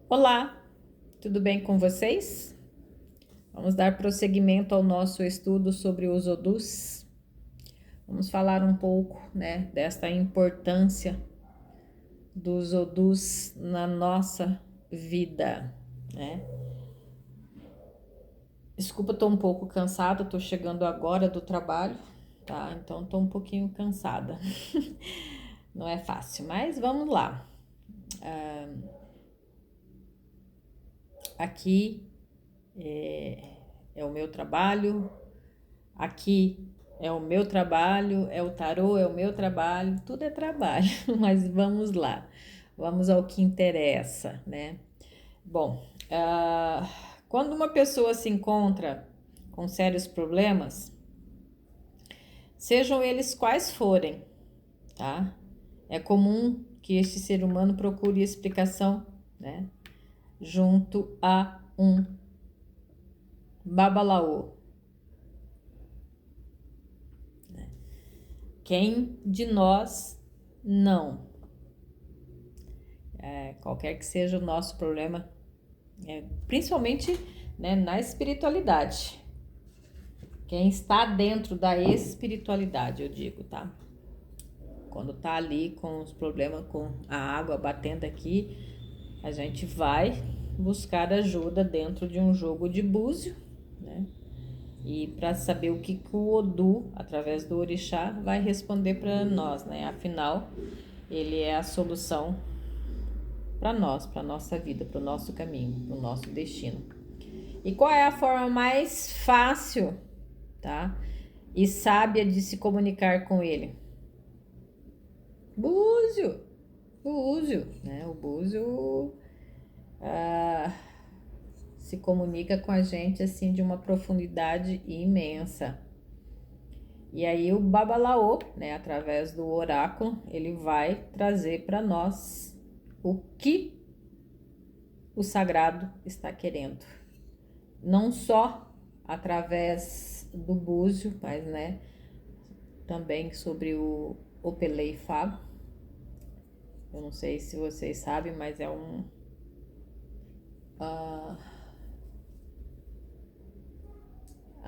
Olá, tudo bem com vocês? Vamos dar prosseguimento ao nosso estudo sobre os odus. Vamos falar um pouco, desta importância dos odus na nossa vida, né? Desculpa, estou um pouco cansada, estou chegando agora do trabalho, tá? Então estou um pouquinho cansada. Não é fácil, mas vamos lá. Aqui é o meu trabalho, aqui é o meu trabalho, é o tarô, é o meu trabalho, tudo é trabalho, mas vamos lá, vamos ao que interessa, né? Bom, quando uma pessoa se encontra com sérios problemas, sejam eles quais forem, tá? É comum que este ser humano procure explicação, né? Junto a um babalaô. Quem de nós não? Qualquer que seja o nosso problema, principalmente, né, na espiritualidade. Quem está dentro da espiritualidade, eu digo, tá? Quando tá ali com os problemas com a água batendo aqui, a gente vai buscar ajuda dentro de um jogo de búzio, né? E para saber o que o Odu, através do orixá, vai responder para nós, né? Afinal, ele é a solução para nós, para nossa vida, para o nosso caminho, para o nosso destino. E qual é a forma mais fácil, tá? E sábia de se comunicar com ele? Búzio, búzio, né? O búzio se comunica com a gente assim de uma profundidade imensa. E aí o babalaô, né, através do oráculo, ele vai trazer para nós o que o sagrado está querendo. Não só através do búzio, mas, né, também sobre o Opeleifá. Eu não sei se vocês sabem, mas é um...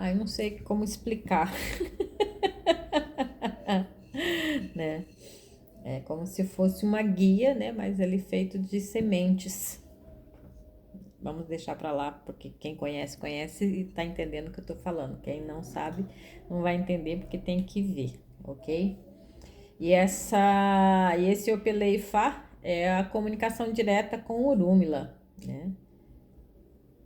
eu não sei como explicar, né? É como se fosse uma guia, né? Mas ele feito de sementes. Vamos deixar para lá, porque quem conhece, conhece e tá entendendo o que eu tô falando. Quem não sabe, não vai entender porque tem que ver, ok? E esse Opeleifá é a comunicação direta com Orúmila, né?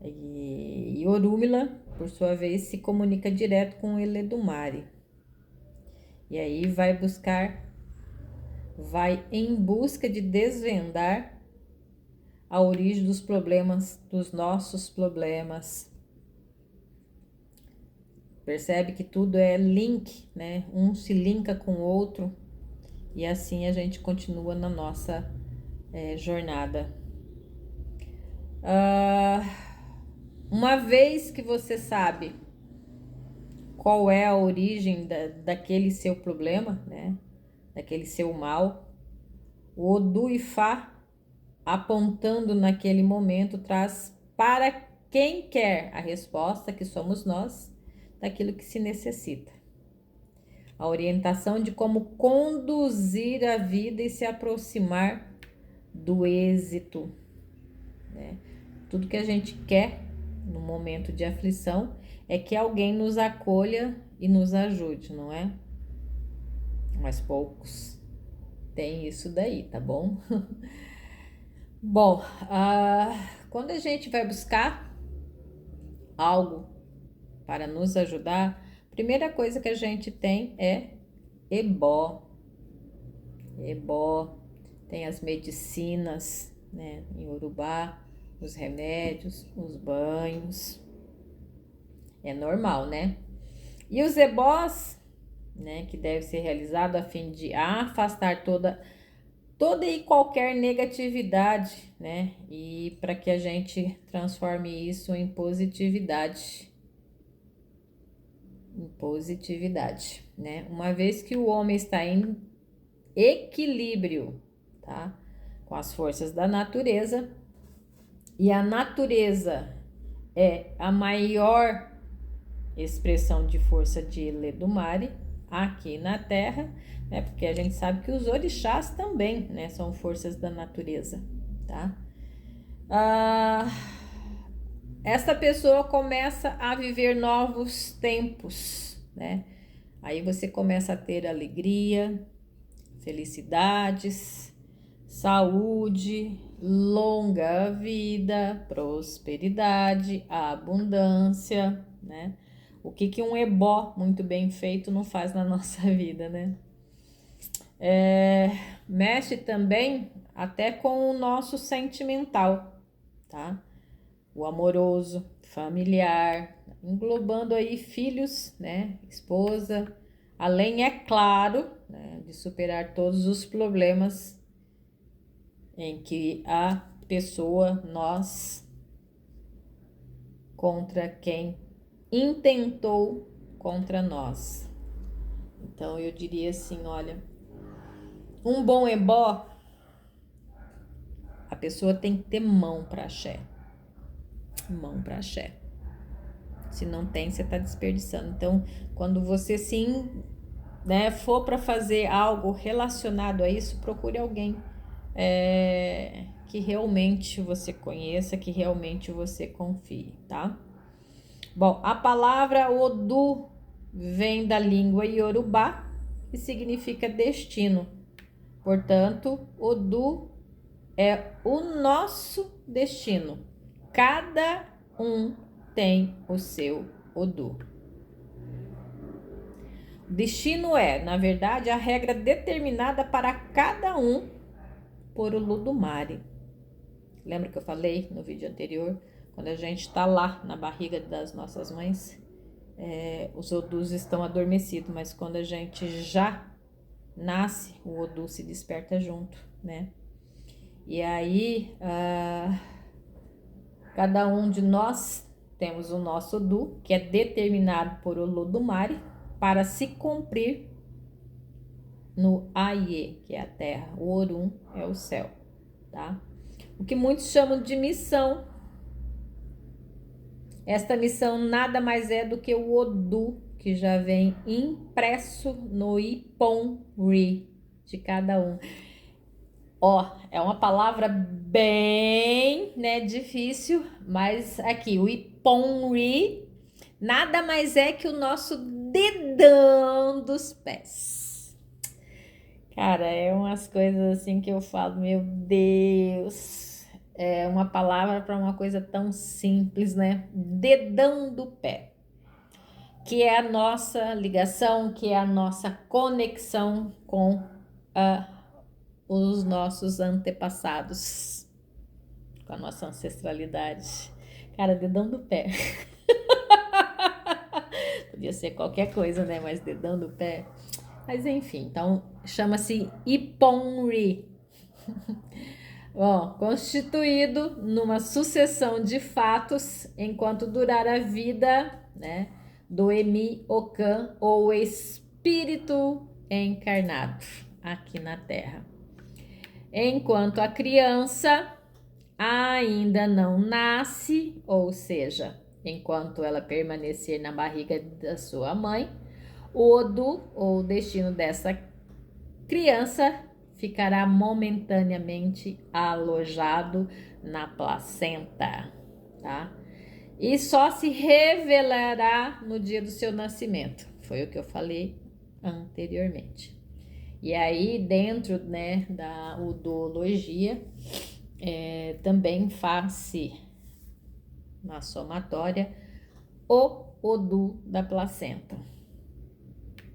E Orúmila, por sua vez, se comunica direto com Eledumare. E aí vai em busca de desvendar a origem dos problemas, dos nossos problemas. Percebe que tudo é link, né? Um se linka com o outro e assim a gente continua na nossa jornada. Uma vez que você sabe qual é a origem daquele seu problema, né? Daquele seu mal, o Odu Ifá, apontando naquele momento, traz para quem quer a resposta, que somos nós, daquilo que se necessita. A orientação de como conduzir a vida e se aproximar do êxito, né? Tudo que a gente quer no momento de aflição é que alguém nos acolha e nos ajude, não é? Mas poucos têm isso daí, tá bom? Bom, quando a gente vai buscar algo para nos ajudar, a primeira coisa que a gente tem é ebó. Ebó, tem as medicinas, né, em Urubá, os remédios, os banhos. É normal, né? E os ebós, né, que deve ser realizado a fim de afastar toda e qualquer negatividade, né? E para que a gente transforme isso em positividade. Em positividade, né? Uma vez que o homem está em equilíbrio, tá? Com as forças da natureza, E a natureza é a maior expressão de força de Eledumare aqui na Terra, né? Porque a gente sabe que os orixás também, né, são forças da natureza, tá? Essa pessoa começa a viver novos tempos, né? Aí você começa a ter alegria, felicidades, saúde, longa vida, prosperidade, abundância, né? O que um ebó muito bem feito não faz na nossa vida, né? Mexe também até com o nosso sentimental, tá? O amoroso, familiar, englobando aí filhos, né? Esposa, além, é claro, né, de superar todos os problemas em que a pessoa, nós, contra quem intentou contra nós. Então eu diria assim, olha, um bom ebó, a pessoa tem que ter mão para axé. Mão para axé. Se não tem, você tá desperdiçando. Então, quando você sim, né, for para fazer algo relacionado a isso, procure alguém que realmente você conheça, que realmente você confie, tá? Bom, a palavra Odu vem da língua Yorubá e significa destino. Portanto, Odu é o nosso destino. Cada um tem o seu Odu. Destino é, na verdade, a regra determinada para cada um por Olodumare. Lembra que eu falei no vídeo anterior? Quando a gente está lá na barriga das nossas mães, os Odus estão adormecidos, mas quando a gente já nasce, o Odu se desperta junto, né? E aí, cada um de nós temos o nosso Odu, que é determinado por Olodumare para se cumprir no Aie, que é a terra. O Orum é o céu, tá? O que muitos chamam de missão. Esta missão nada mais é do que o Odu, que já vem impresso no Ippon-ri de cada um. Ó, é uma palavra bem, né, difícil, mas aqui, o Ippon-ri nada mais é que o nosso dedão dos pés. Cara, é umas coisas assim que eu falo, meu Deus, é uma palavra para uma coisa tão simples, né? Dedão do pé, que é a nossa ligação, que é a nossa conexão com os nossos antepassados, com a nossa ancestralidade. Cara, dedão do pé. Podia ser qualquer coisa, né? Mas dedão do pé. Mas enfim, então chama-se Ippon-ri. Bom, constituído numa sucessão de fatos enquanto durar a vida, né, do Emi Okan, ou espírito encarnado aqui na Terra. Enquanto a criança ainda não nasce, ou seja, enquanto ela permanecer na barriga da sua mãe, o Odu, ou o destino dessa criança, ficará momentaneamente alojado na placenta, tá? E só se revelará no dia do seu nascimento. Foi o que eu falei anteriormente. E aí, dentro, né, da udologia, também faz-se na somatória o Odu da placenta.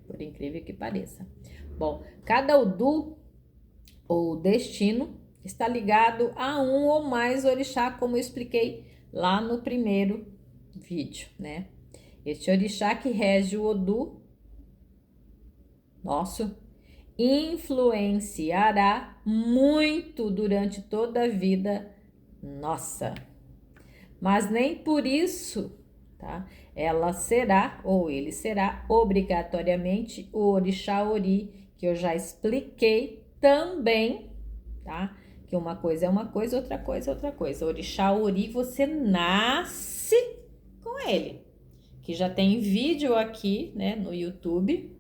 Por incrível que pareça. Bom, cada Odu, ou destino, está ligado a um ou mais orixá, como eu expliquei lá no primeiro vídeo, né? Este orixá que rege o Odu nosso influenciará muito durante toda a vida nossa. Mas nem por isso, tá? Ela será, ou ele será, obrigatoriamente o orixá ori, que eu já expliquei também, tá? Que que uma coisa é uma coisa, outra coisa é outra coisa. Orixá Ori, você nasce com ele. Que já tem vídeo aqui, né, no YouTube,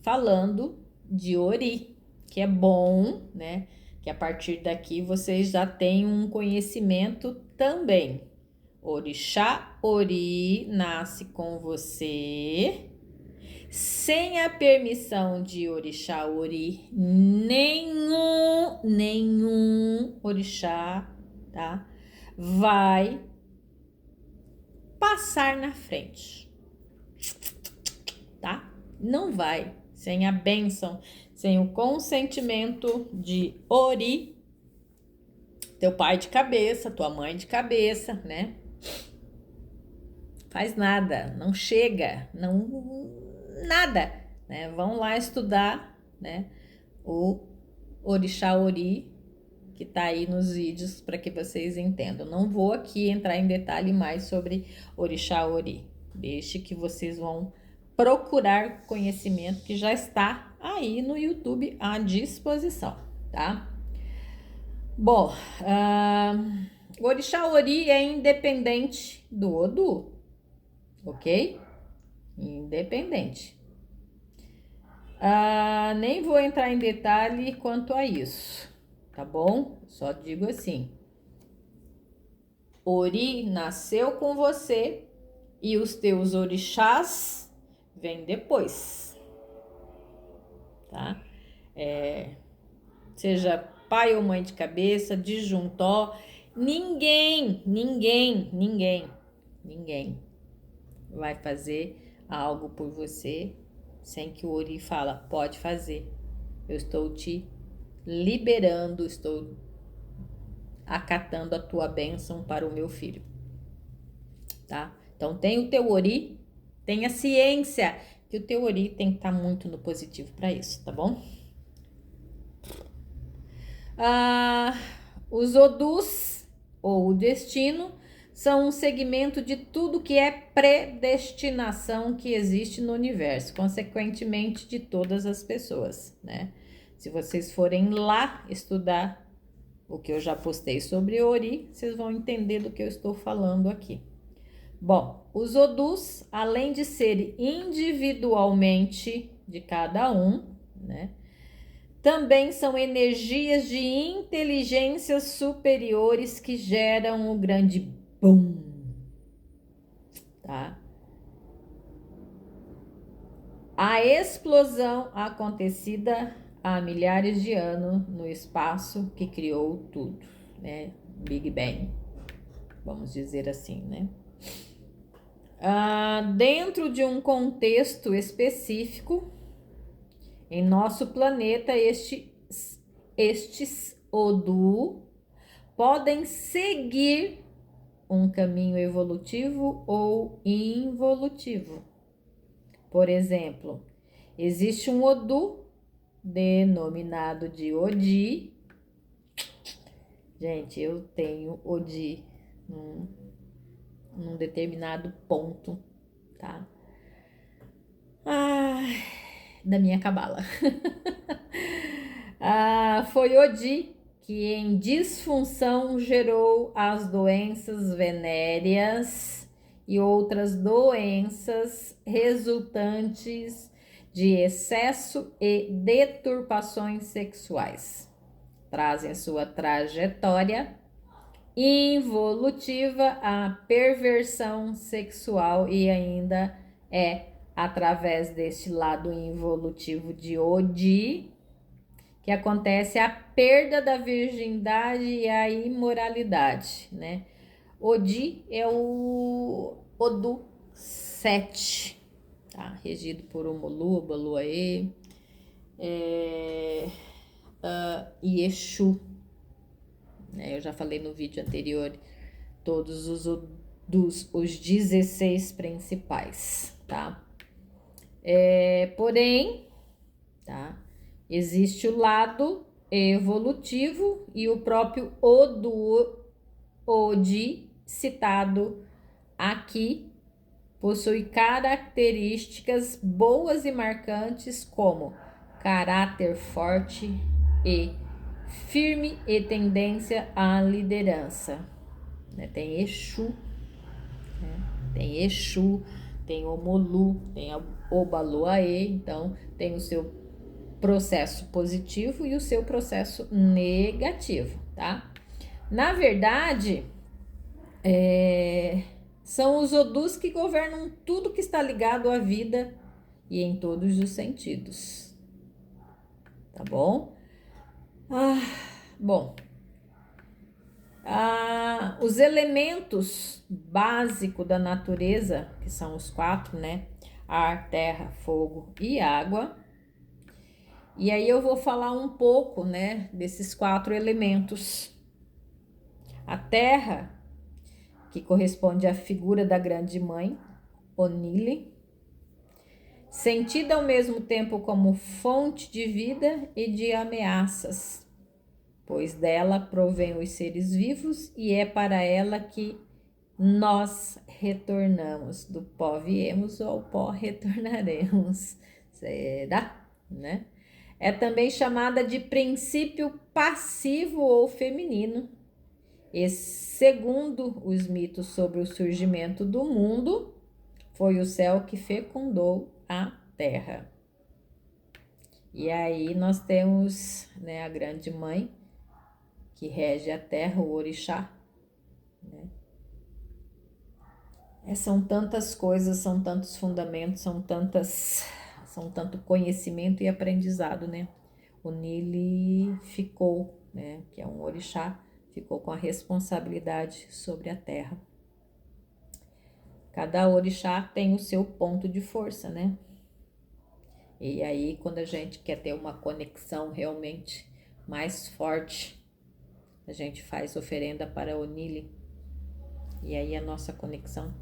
falando de Ori, que é bom, né? Que a partir daqui vocês já têm um conhecimento também. Orixá Ori nasce com você, sem a permissão de Orixá Ori, nenhum orixá, tá? Vai passar na frente, tá? Não vai, sem a bênção, sem o consentimento de Ori, teu pai de cabeça, tua mãe de cabeça, né? Faz nada, não chega, não nada, né? Vão lá estudar, né? O Orixá Ori, que tá aí nos vídeos para que vocês entendam. Não vou aqui entrar em detalhe mais sobre Orixá Ori. Deixe que vocês vão procurar conhecimento que já está aí no YouTube à disposição, tá? Bom, o Orixá Ori é independente do Odu, ok? Independente. Nem vou entrar em detalhe quanto a isso, tá bom? Só digo assim: Ori nasceu com você e os teus orixás vêm depois, tá? Seja pai ou mãe de cabeça, disjuntó, ninguém vai fazer algo por você sem que o Ori fala, pode fazer. Eu estou te liberando, estou acatando a tua bênção para o meu filho, tá? Então, tem o teu Ori, tenha ciência que o teu Ori tem que estar muito no positivo para isso, tá bom? Os Odus, ou o destino, são um segmento de tudo que é predestinação que existe no universo, consequentemente de todas as pessoas, né? Se vocês forem lá estudar o que eu já postei sobre Ori, vocês vão entender do que eu estou falando aqui. Bom, os Odus, além de serem individualmente de cada um, né? Também são energias de inteligências superiores que geram o grande boom, tá? A explosão acontecida há milhares de anos no espaço que criou tudo, né? Big Bang, vamos dizer assim, né? Dentro de um contexto específico, em nosso planeta, estes Odu podem seguir um caminho evolutivo ou involutivo. Por exemplo, existe um Odu denominado de Odi. Gente, eu tenho Odi num determinado ponto, tá? Da minha cabala. Foi Odi que em disfunção gerou as doenças venéreas e outras doenças resultantes de excesso e deturpações sexuais. Trazem sua trajetória involutiva a perversão sexual e ainda é através deste lado involutivo de Odi que acontece a perda da virgindade e a imoralidade, né? Odi é o Odu 7, tá? Regido por Omolu, Baluaê, e Exu, né? Eu já falei no vídeo anterior todos os 16 principais, tá? Porém, tá? Existe o lado evolutivo e o próprio Odi citado aqui possui características boas e marcantes como caráter forte e firme e tendência à liderança. Né? Tem Exu, tem Omolu, tem Obaloaê, então tem o seu processo positivo e o seu processo negativo, tá? Na verdade, são os Odus que governam tudo que está ligado à vida e em todos os sentidos, tá bom? Bom, os elementos básicos da natureza, que são os 4, né? Ar, terra, fogo e água. E aí eu vou falar um pouco, né, desses 4 elementos. A terra, que corresponde à figura da grande mãe, Onili, sentida ao mesmo tempo como fonte de vida e de ameaças, pois dela provém os seres vivos e é para ela que nós retornamos. Do pó viemos, ao pó retornaremos. Será? Né? É também chamada de princípio passivo ou feminino. E segundo os mitos sobre o surgimento do mundo, foi o céu que fecundou a terra. E aí nós temos, né, a grande mãe que rege a terra, o orixá, né? São tantas coisas, são tantos fundamentos, são tanto conhecimento e aprendizado, né? O Nili ficou, né, que é um orixá, ficou com a responsabilidade sobre a terra. Cada orixá tem o seu ponto de força, né? E aí, quando a gente quer ter uma conexão realmente mais forte, a gente faz oferenda para o Nili. E aí a nossa conexão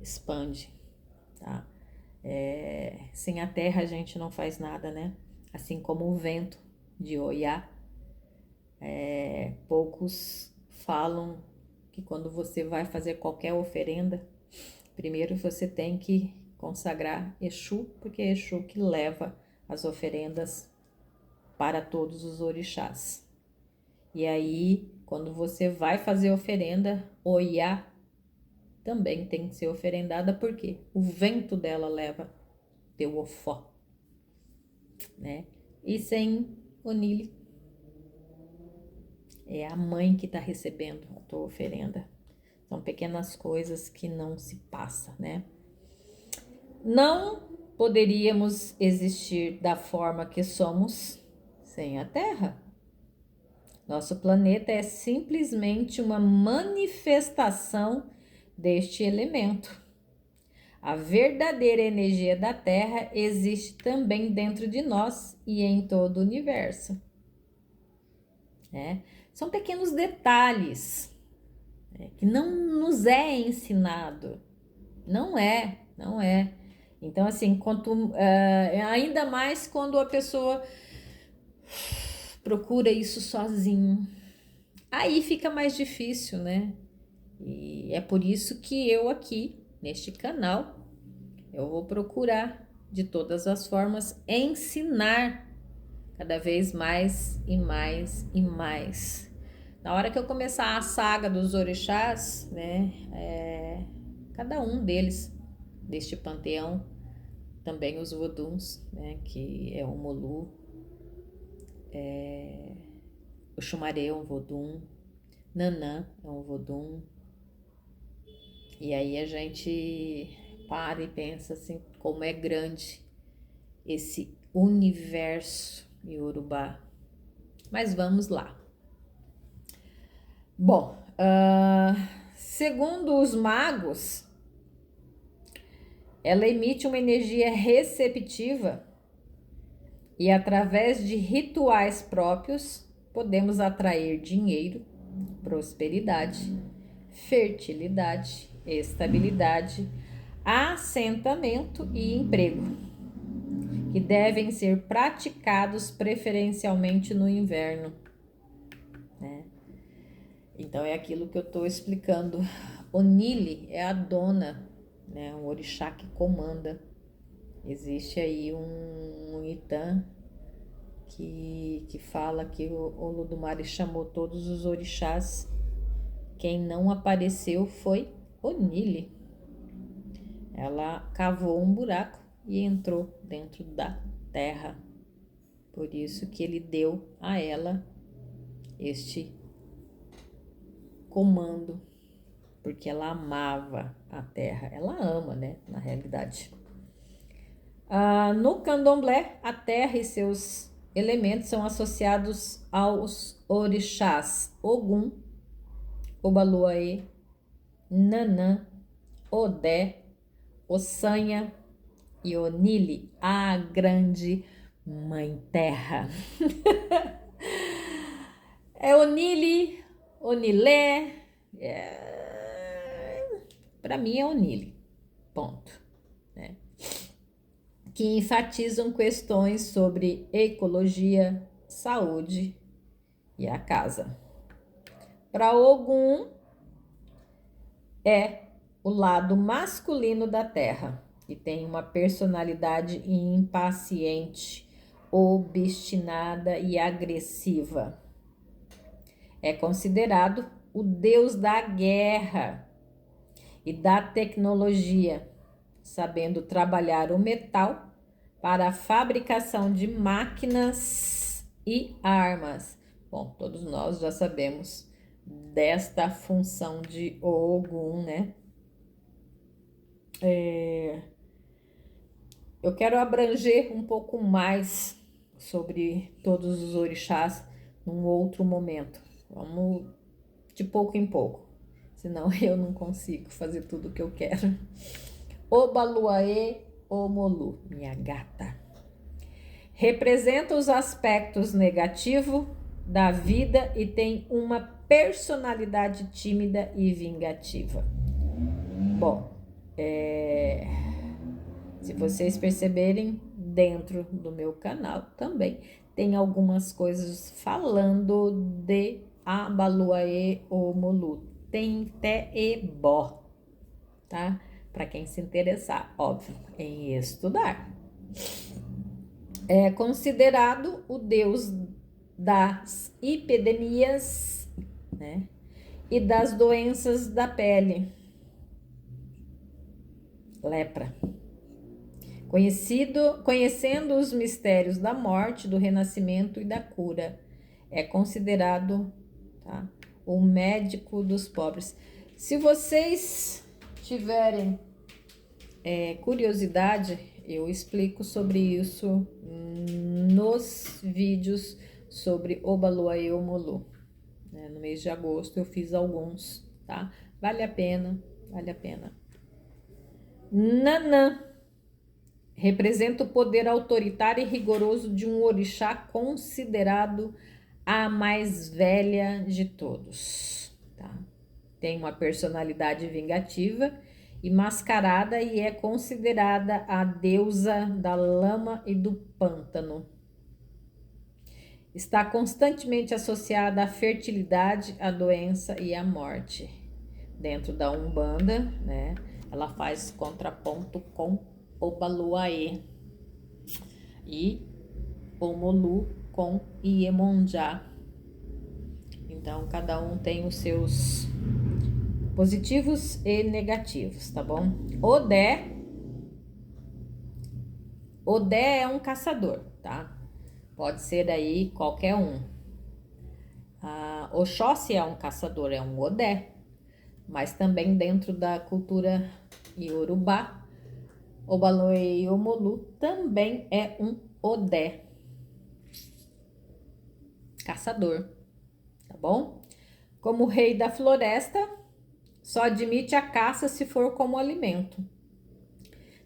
expande, tá? Sem a terra a gente não faz nada, né? Assim como o vento de Oiá. Poucos falam que quando você vai fazer qualquer oferenda, primeiro você tem que consagrar Exu, porque é Exu que leva as oferendas para todos os orixás. E aí, quando você vai fazer oferenda, Oiá também tem que ser oferendada, porque o vento dela leva teu ofó, né? E sem Onili, é a mãe que está recebendo a tua oferenda. São pequenas coisas que não se passa, né? Não poderíamos existir da forma que somos sem a Terra. Nosso planeta é simplesmente uma manifestação deste elemento. A verdadeira energia da Terra existe também dentro de nós e em todo o universo. São pequenos detalhes, que não nos é ensinado. Não é. Então, assim, ainda mais quando a pessoa procura isso sozinho. Aí fica mais difícil, né? E é por isso que eu aqui, neste canal, eu vou procurar de todas as formas ensinar cada vez mais e mais e mais. Na hora que eu começar a saga dos orixás, né, cada um deles, deste panteão, também os voduns, né, que é o Molu, o Xumaré é um vodum, Nanã é um vodum. E aí a gente para e pensa assim, como é grande esse universo Yorubá. Mas vamos lá. Bom, segundo os magos, ela emite uma energia receptiva e através de rituais próprios podemos atrair dinheiro, prosperidade, fertilidade, estabilidade, assentamento e emprego, que devem ser praticados preferencialmente no inverno, né? Então é aquilo que eu estou explicando. Onili é a dona, né? Um orixá que comanda. Existe aí um Itã que fala que o Olodumare chamou todos os orixás. Quem não apareceu foi Onili. Ela cavou um buraco e entrou dentro da terra. Por isso que ele deu a ela este comando, porque ela amava a terra. Ela ama, né? Na realidade. No candomblé, a terra e seus elementos são associados aos orixás Ogum, Obaluaê, Nanã, Odé, Ossanha e Onili, a grande mãe terra. É Onili, Onilé, para mim é Onili, ponto, né? Que enfatizam questões sobre ecologia, saúde e a casa. Para Ogum é o lado masculino da terra e tem uma personalidade impaciente, obstinada e agressiva. É considerado o deus da guerra e da tecnologia, sabendo trabalhar o metal para a fabricação de máquinas e armas. Bom, todos nós já sabemos desta função de Ogum, né? Eu quero abranger um pouco mais sobre todos os orixás num outro momento. Vamos de pouco em pouco, senão eu não consigo fazer tudo o que eu quero. Obaluaê Omolu, minha gata, representa os aspectos negativos da vida e tem uma personalidade tímida e vingativa. Bom, se vocês perceberem, dentro do meu canal também tem algumas coisas falando de Abaluaê Omolu. Tem até ebó, tá? Para quem se interessar, óbvio, em estudar. É considerado o deus das epidemias, né? E das doenças da pele. Lepra. Conhecendo os mistérios da morte, do renascimento e da cura. É considerado, tá, o médico dos pobres. Se vocês tiverem curiosidade, eu explico sobre isso nos vídeos sobre Obaluaê Omolu. No mês de agosto eu fiz alguns, tá? Vale a pena, vale a pena. Nanã representa o poder autoritário e rigoroso de um orixá considerado a mais velha de todos, tá? Tem uma personalidade vingativa e mascarada e é considerada a deusa da lama e do pântano. Está constantemente associada à fertilidade, à doença e à morte. Dentro da Umbanda, né, ela faz contraponto com Obaluaê e Omolu com Iemonjá. Então, cada um tem os seus positivos e negativos, tá bom? Odé é um caçador, tá? Pode ser aí qualquer um. Oxóssi é um caçador, é um Odé. Mas também dentro da cultura Iorubá, Obaluaê Omolu também é um Odé. Caçador, tá bom? Como rei da floresta, só admite a caça se for como alimento.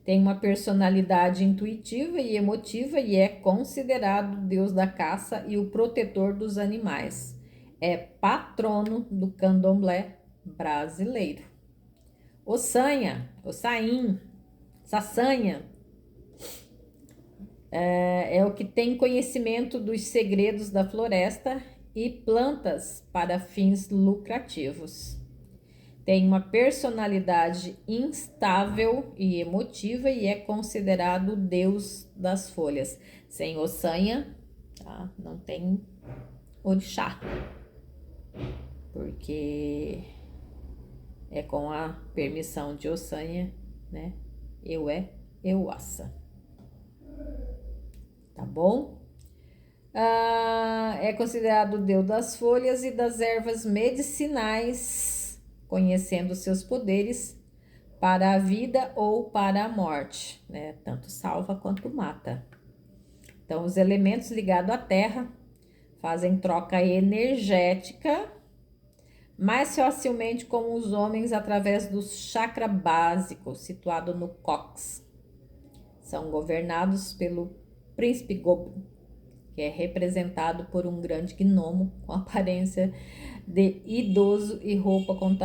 Tem uma personalidade intuitiva e emotiva e é considerado o deus da caça e o protetor dos animais. É patrono do candomblé brasileiro. Ossanha, Ossain, Sassanha é o que tem conhecimento dos segredos da floresta e plantas para fins lucrativos. Tem uma personalidade instável e emotiva e é considerado o deus das folhas. Sem Ossanha, tá? tá? Não tem orixá, porque é com a permissão de Ossanha, né? Euaça, tá bom? É considerado o deus das folhas e das ervas medicinais, conhecendo seus poderes para a vida ou para a morte, né? Tanto salva quanto mata. Então, os elementos ligados à terra fazem troca energética mais facilmente com os homens através do chakra básico, situado no cox. São governados pelo príncipe Goblin, que é representado por um grande gnomo com aparência de idoso e roupa com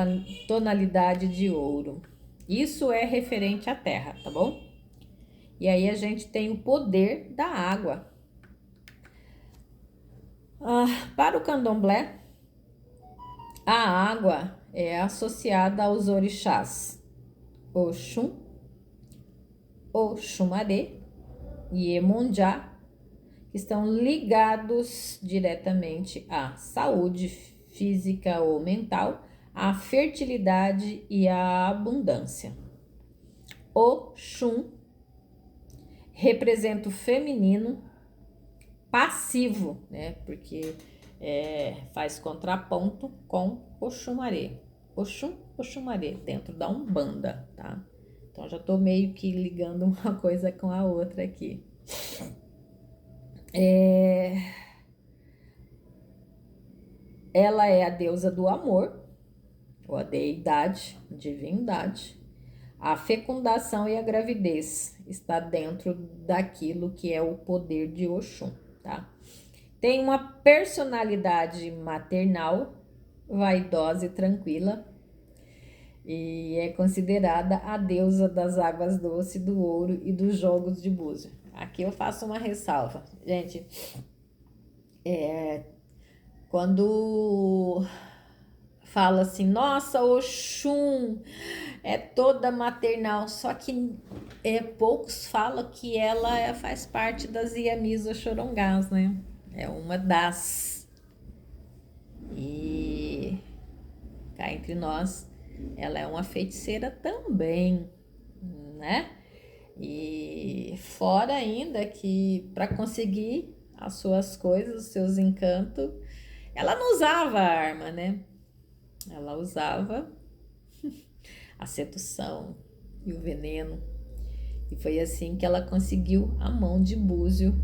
tonalidade de ouro. Isso é referente à terra, tá bom? E aí a gente tem o poder da água. Para o candomblé, a água é associada aos orixás Oxum, Oxumaré e Iemonjá, que estão ligados diretamente à saúde física ou mental, à fertilidade e à abundância. Oxum representa o feminino passivo, né? Porque faz contraponto com Oxumaré. Oxum, Oxumaré, dentro da Umbanda, tá? Então, já tô meio que ligando uma coisa com a outra aqui. Ela é a deusa do amor, ou a deidade, divindade. A fecundação e a gravidez está dentro daquilo que é o poder de Oxum, tá? Tem uma personalidade maternal, vaidosa e tranquila, e é considerada a deusa das águas doces, do ouro e dos jogos de búzio. Aqui eu faço uma ressalva. Gente, quando fala assim, nossa, Oxum é toda maternal, só que poucos falam que ela faz parte das Iamis Oxorongás, né? É uma das. E cá entre nós, ela é uma feiticeira também, né? E fora ainda que para conseguir as suas coisas, os seus encantos, ela não usava arma, né? Ela usava a sedução e o veneno. E foi assim que ela conseguiu a mão de búzio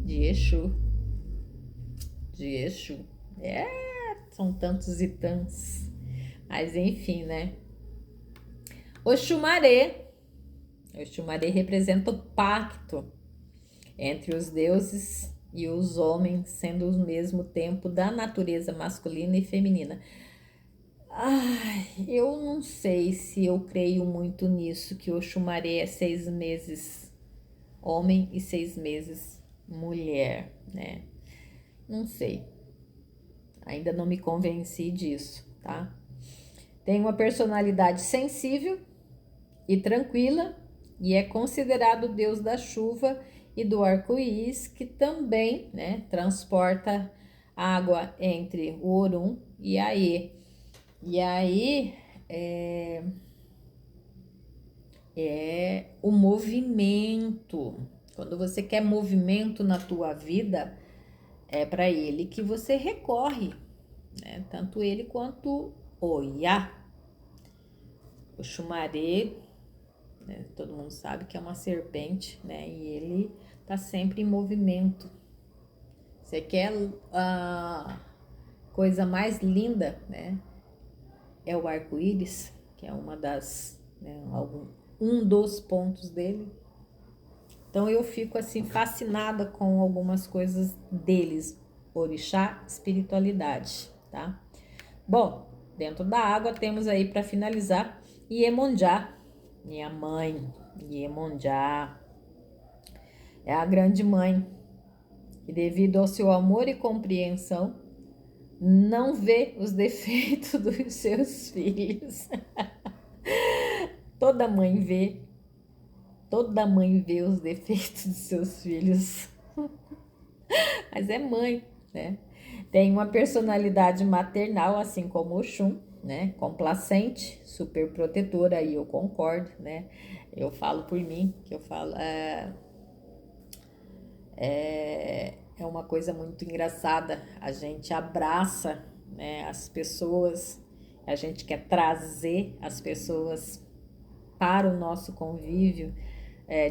de Exu. São tantos e tantos. Mas enfim, né? Oxumaré representa o pacto entre os deuses e os homens, sendo ao mesmo tempo da natureza masculina e feminina. Eu não sei se eu creio muito nisso, que Oxumaré é 6 meses homem e 6 meses mulher, né? Não sei. Ainda não me convenci disso, tá? Tem uma personalidade sensível e tranquila e é considerado o deus da chuva e do arco-íris, que também, né, transporta água entre o Orum e Aê. E aí é o movimento. Quando você quer movimento na tua vida, é para ele que você recorre, né? Tanto ele quanto Oiá. O Xumaré, né? Todo mundo sabe que é uma serpente, né? E ele tá sempre em movimento. Você quer a coisa mais linda, né? É o arco-íris, que é uma das, né, um dos pontos dele. Então eu fico assim fascinada com algumas coisas deles, orixá, espiritualidade, tá? Bom, dentro da água temos aí para finalizar Iemonjá, minha mãe. Iemonjá é a grande mãe que, devido ao seu amor e compreensão, não vê os defeitos dos seus filhos. Toda mãe vê os defeitos dos seus filhos. mas é mãe, né? Tem uma personalidade maternal, assim como o Xun, né? Complacente, super protetora, aí eu concordo, né? Eu falo por mim, que eu falo, é uma coisa muito engraçada. A gente abraça, né, as pessoas, a gente quer trazer as pessoas para o nosso convívio,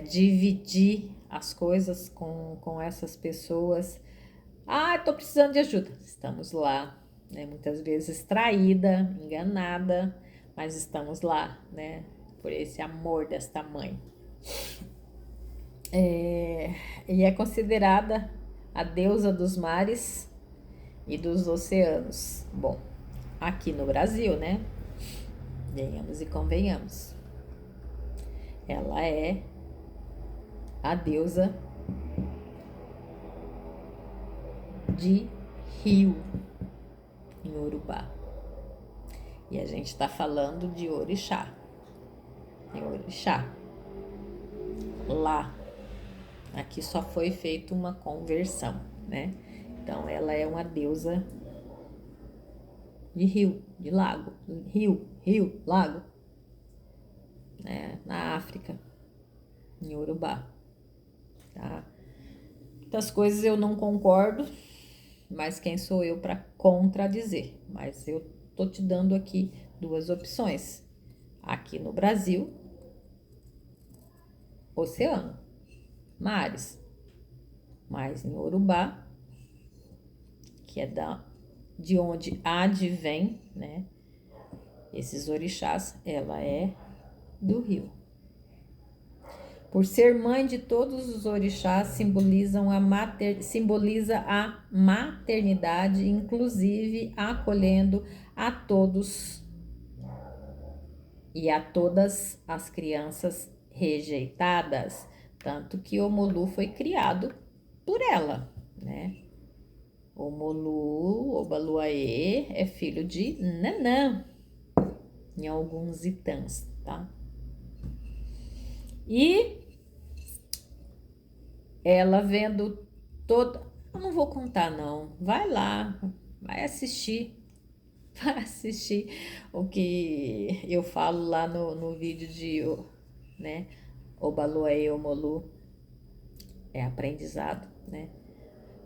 dividir as coisas com essas pessoas. Ah, estou precisando de ajuda. Estamos lá, né? Muitas vezes traída, enganada, mas estamos lá, né? Por esse amor desta mãe. E é considerada a deusa dos mares e dos oceanos. Bom, aqui no Brasil, né? Venhamos e convenhamos. Ela é a deusa de rio em Urubá. E a gente está falando de orixá. É orixá. Lá. Aqui só foi feita uma conversão, né? Então ela é uma deusa de rio, de lago. Rio, lago. Né? Na África, em Urubá. Tá? Muitas coisas eu não concordo, mas quem sou eu para contradizer? Mas eu tô te dando aqui duas opções. Aqui no Brasil, oceano, mares. Mas em Urubá, que é de onde advém, né? Esses orixás, ela é do rio. Por ser mãe de todos os orixás, simboliza a maternidade, inclusive acolhendo a todos e a todas as crianças rejeitadas. Tanto que Omolu foi criado por ela, né? Omolu, Obaluaê, é filho de Nanã, em alguns itãs, tá? E ela vendo toda... Eu não vou contar, não. Vai lá, vai assistir. Vai assistir o que eu falo lá no vídeo de, né? Obaluaê, Omolu. É aprendizado, né?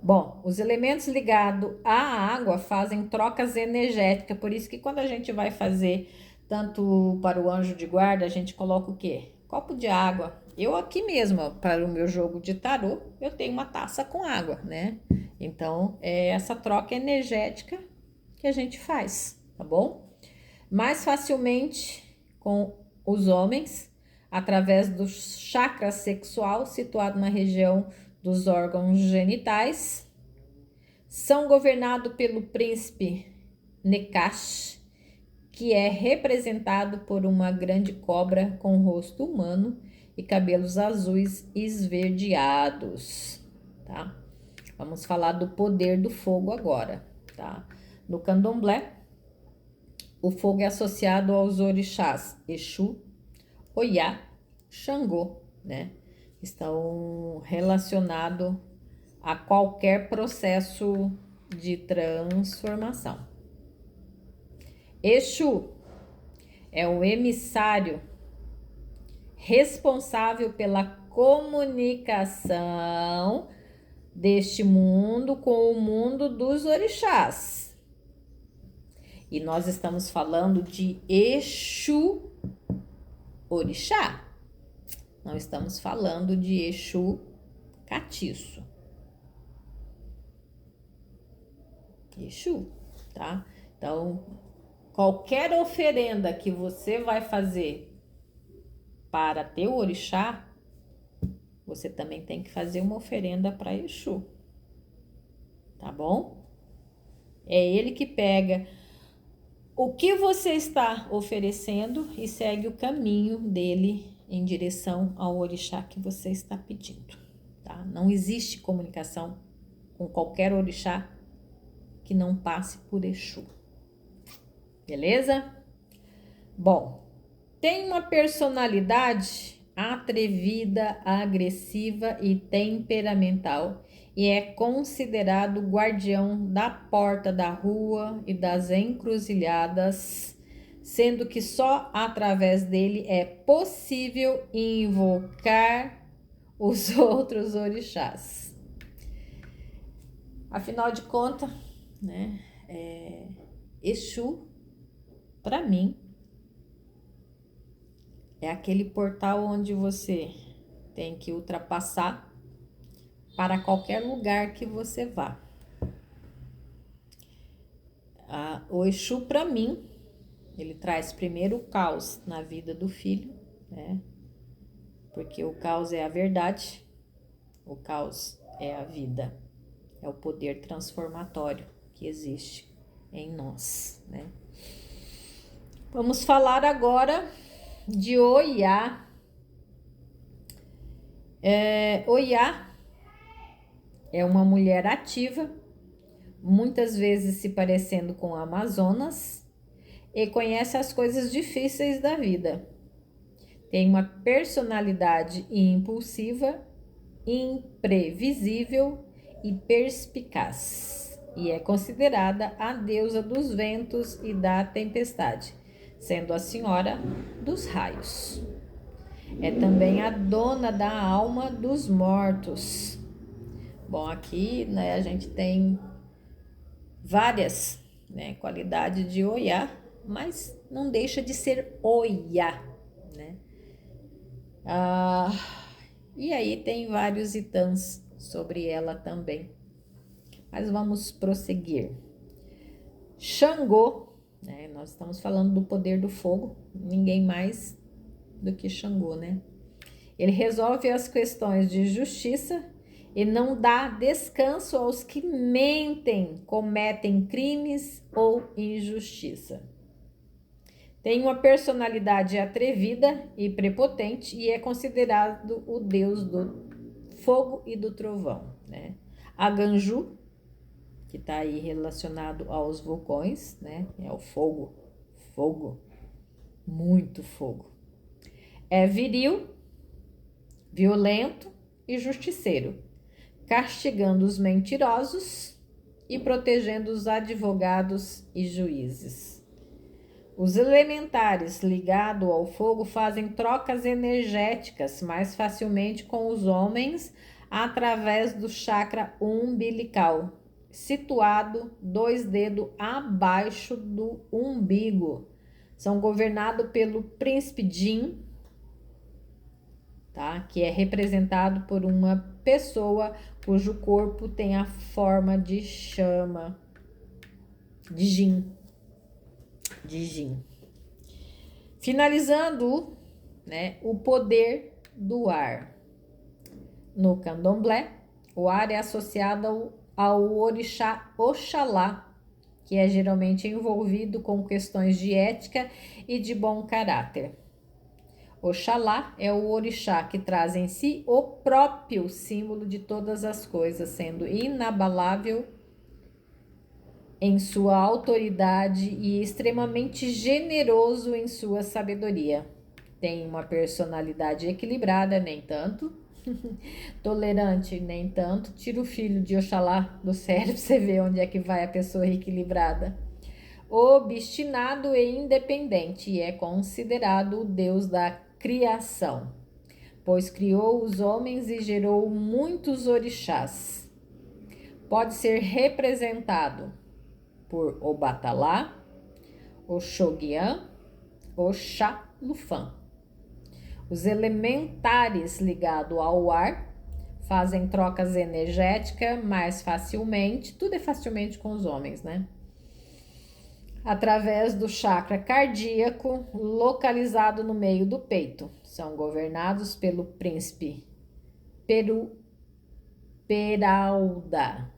Bom, os elementos ligados à água fazem trocas energéticas, por isso que quando a gente vai fazer tanto para o anjo de guarda, a gente coloca o quê? Copo de água. Eu aqui mesmo, ó, para o meu jogo de tarô, eu tenho uma taça com água, né? Então, é essa troca energética que a gente faz, tá bom? Mais facilmente com os homens, através do chakra sexual situado na região dos órgãos genitais, são governados pelo príncipe Nekash, que é representado por uma grande cobra com rosto humano e cabelos azuis esverdeados, tá? Vamos falar do poder do fogo agora, tá? No candomblé, o fogo é associado aos orixás Exu, Oiá, Xangô, né? Estão relacionados a qualquer processo de transformação. Exu é o emissário responsável pela comunicação deste mundo com o mundo dos orixás. E nós estamos falando de Exu orixá. Não estamos falando de Exu catiço. Exu, tá? Então, qualquer oferenda que você vai fazer para teu orixá, você também tem que fazer uma oferenda para Exu, tá bom? É ele que pega o que você está oferecendo e segue o caminho dele em direção ao orixá que você está pedindo, tá? Não existe comunicação com qualquer orixá que não passe por Exu. Beleza? Bom, tem uma personalidade atrevida, agressiva e temperamental e é considerado guardião da porta da rua e das encruzilhadas, sendo que só através dele é possível invocar os outros orixás. Afinal de contas, né, Exu, para mim, é aquele portal onde você tem que ultrapassar para qualquer lugar que você vá. O Exu, para mim, ele traz primeiro o caos na vida do filho, né? Porque o caos é a verdade, o caos é a vida, é o poder transformatório que existe em nós, né? Vamos falar agora de Oiá. Oiá é uma mulher ativa, muitas vezes se parecendo com a Amazonas, e conhece as coisas difíceis da vida. Tem uma personalidade impulsiva, imprevisível e perspicaz, e é considerada a deusa dos ventos e da tempestade, sendo a senhora dos raios. É também a dona da alma dos mortos. Bom, aqui, né, a gente tem várias, né, qualidades de Oiá, mas não deixa de ser Oiá, né? E aí tem vários itãs sobre ela também. Mas vamos prosseguir. Xangô, né? Nós estamos falando do poder do fogo, ninguém mais do que Xangô, né? Ele resolve as questões de justiça e não dá descanso aos que mentem, cometem crimes ou injustiça. Tem uma personalidade atrevida e prepotente e é considerado o deus do fogo e do trovão, né? A Ganju, que está aí relacionado aos vulcões, né? É o fogo, muito fogo. É viril, violento e justiceiro, castigando os mentirosos e protegendo os advogados e juízes. Os elementares ligados ao fogo fazem trocas energéticas mais facilmente com os homens através do chakra umbilical, situado 2 dedos abaixo do umbigo. São governados pelo príncipe Jin, tá? Que é representado por uma pessoa cujo corpo tem a forma de chama, de Jin. Finalizando, né, o poder do ar. No candomblé, o ar é associado ao orixá Oxalá, que é geralmente envolvido com questões de ética e de bom caráter. Oxalá é o orixá que traz em si o próprio símbolo de todas as coisas, sendo inabalável em sua autoridade e extremamente generoso em sua sabedoria. Tem uma personalidade equilibrada, nem tanto, tolerante, nem tanto. Tira o filho de Oxalá do cérebro pra você ver onde é que vai a pessoa equilibrada. Obstinado e independente, e é considerado o deus da criação, pois criou os homens e gerou muitos orixás. Pode ser representado por Obatalá, Oxoguian, Oxalufã. Os elementares ligados ao ar fazem trocas energéticas mais facilmente, tudo é facilmente com os homens, né? Através do chakra cardíaco, localizado no meio do peito. São governados pelo príncipe Peralda,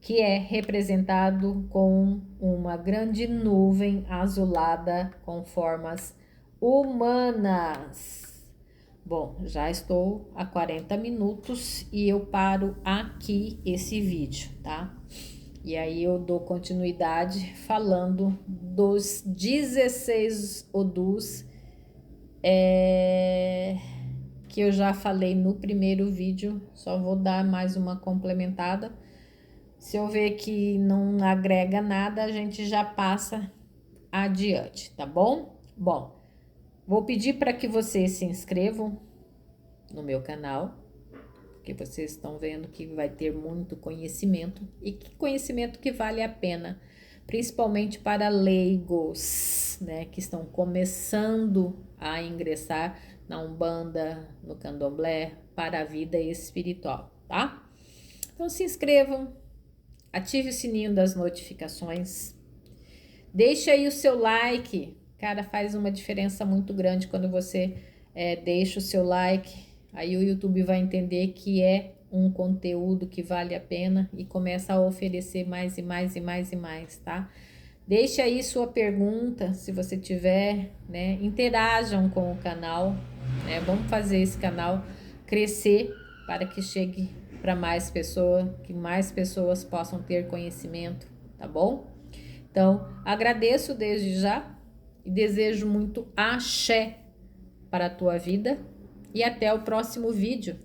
que é representado com uma grande nuvem azulada com formas humanas. Bom, já estou a 40 minutos e eu paro aqui esse vídeo, tá? E aí eu dou continuidade falando dos 16 odus que eu já falei no primeiro vídeo, só vou dar mais uma complementada. Se eu ver que não agrega nada, a gente já passa adiante, tá bom? Bom, vou pedir para que vocês se inscrevam no meu canal, porque vocês estão vendo que vai ter muito conhecimento e que conhecimento que vale a pena, principalmente para leigos, né, que estão começando a ingressar na Umbanda, no Candomblé, para a vida espiritual, tá? Então se inscrevam, ative o sininho das notificações, deixa aí o seu like, cara, faz uma diferença muito grande quando você deixa o seu like. Aí o YouTube vai entender que é um conteúdo que vale a pena e começa a oferecer mais e mais e mais e mais, tá? Deixe aí sua pergunta, se você tiver, né? Interajam com o canal, né? Vamos fazer esse canal crescer para que chegue para mais pessoas, que mais pessoas possam ter conhecimento, tá bom? Então, agradeço desde já e desejo muito axé para a tua vida. E até o próximo vídeo.